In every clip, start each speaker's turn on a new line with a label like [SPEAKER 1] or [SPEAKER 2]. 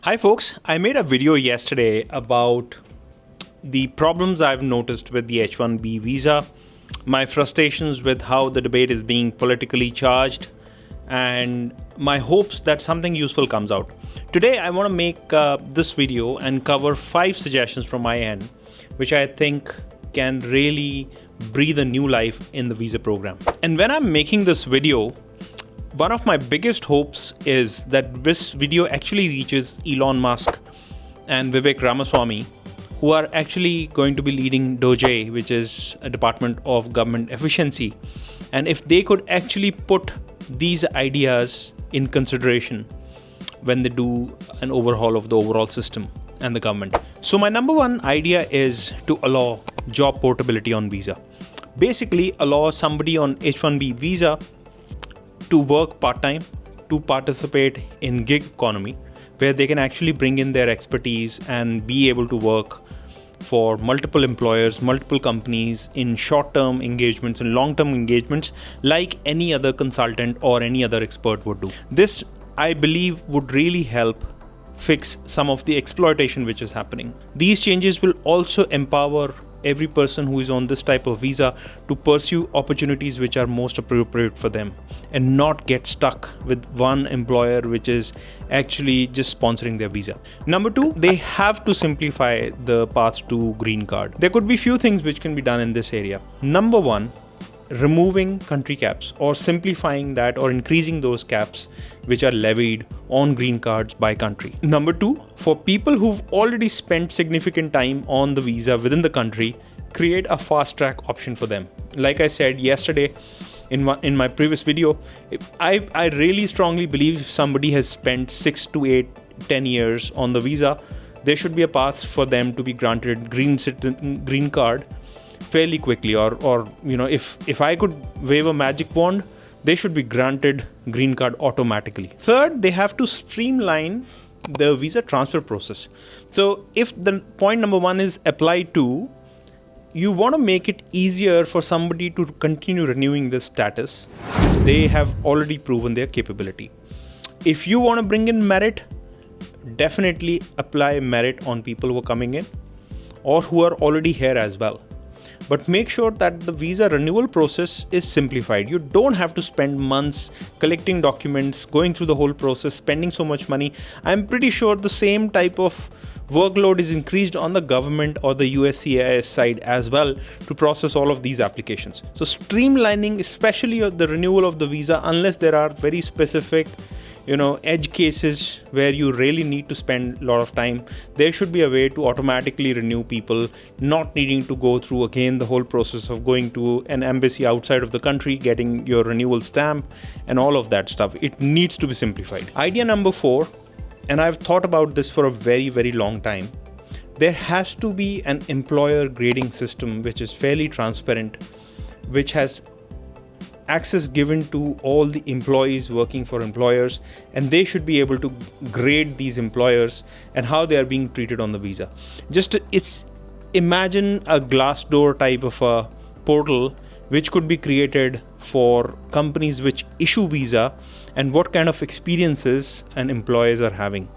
[SPEAKER 1] Hi folks, I made a video yesterday about the problems I've noticed with the H1B visa, my frustrations with how the debate is being politically charged, and my hopes that something useful comes out. Today I want to make this video and cover 5 suggestions from my end, which I think can really breathe a new life in the visa program. And when I'm making this video, one of my biggest hopes is that this video actually reaches Elon Musk and Vivek Ramaswamy, who are actually going to be leading DOJ, which is a Department of Government Efficiency. And if they could actually put these ideas in consideration when they do an overhaul of the overall system and the government. So my number one idea is to allow job portability on visa. Basically allow somebody on H1B visa to work part-time, to participate in gig economy, where they can actually bring in their expertise and be able to work for multiple employers, multiple companies in short-term engagements and long-term engagements like any other consultant or any other expert would do. This, I believe, would really help fix some of the exploitation which is happening. These changes will also empower every person who is on this type of visa to pursue opportunities which are most appropriate for them and not get stuck with one employer which is actually just sponsoring their visa. Number 2, they have to simplify the path to green card. There could be few things which can be done in this area. Number 1, removing country caps or simplifying that or increasing those caps which are levied on green cards by country. Number 2, for people who've already spent significant time on the visa within the country, create a fast track option for them. Like I said yesterday in my previous video, I really strongly believe if somebody has spent 6 to 8, 10 years on the visa, there should be a path for them to be granted green card fairly quickly, or if I could wave a magic wand, they should be granted green card automatically. Third, they have to streamline the visa transfer process. So if the point number 1 is applied to, you want to make it easier for somebody to continue renewing this status if they have already proven their capability. If you want to bring in merit, definitely apply merit on people who are coming in or who are already here as well. But make sure that the visa renewal process is simplified. You don't have to spend months collecting documents, going through the whole process, spending so much money. I'm pretty sure the same type of workload is increased on the government or the USCIS side as well to process all of these applications. So streamlining, especially the renewal of the visa, unless there are very specific edge cases where you really need to spend a lot of time, there should be a way to automatically renew people, not needing to go through again the whole process of going to an embassy outside of the country, getting your renewal stamp and all of that stuff. It needs to be simplified. Idea number 4, and I've thought about this for a very, very long time. There has to be an employer grading system which is fairly transparent, which has access given to all the employees working for employers, and they should be able to grade these employers and how they are being treated on the visa. Imagine a Glassdoor type of a portal which could be created for companies which issue visa and what kind of experiences and employees are having.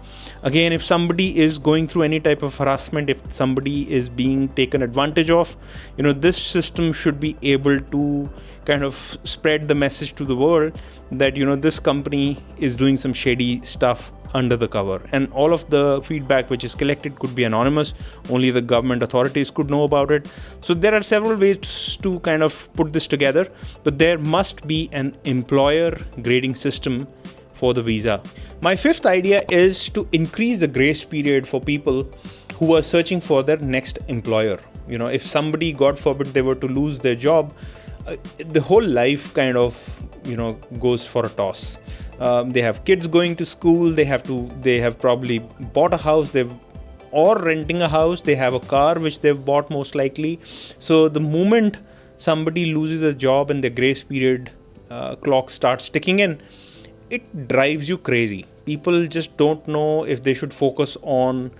[SPEAKER 1] Again, if somebody is going through any type of harassment, if somebody is being taken advantage of, this system should be able to kind of spread the message to the world that, this company is doing some shady stuff under the cover. And all of the feedback which is collected could be anonymous. Only the government authorities could know about it. So there are several ways to kind of put this together, but there must be an employer grading system for the visa. My 5th idea is to increase the grace period for people who are searching for their next employer. If somebody, God forbid, they were to lose their job, the whole life kind of goes for a toss. They have kids going to school, they have probably bought a house, or renting a house, they have a car which they've bought most likely. So the moment somebody loses a job and the grace period clock starts ticking in, it drives you crazy. People just don't know if they should focus on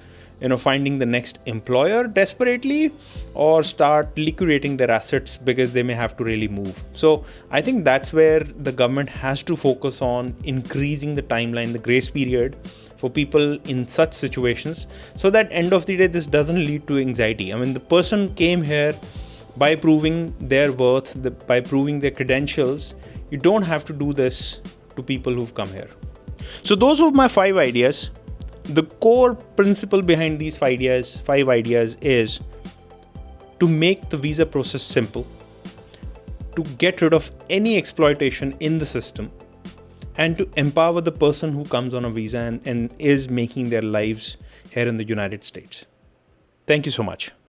[SPEAKER 1] finding the next employer desperately or start liquidating their assets because they may have to really move. So I think that's where the government has to focus on increasing the timeline, the grace period for people in such situations, so that end of the day this doesn't lead to anxiety. I mean, the person came here by proving their worth, by proving their credentials. You don't have to do this to people who've come here. So those were my 5 ideas. The core principle behind these 5 ideas is to make the visa process simple, to get rid of any exploitation in the system, and to empower the person who comes on a visa and is making their lives here in the United States. Thank you so much.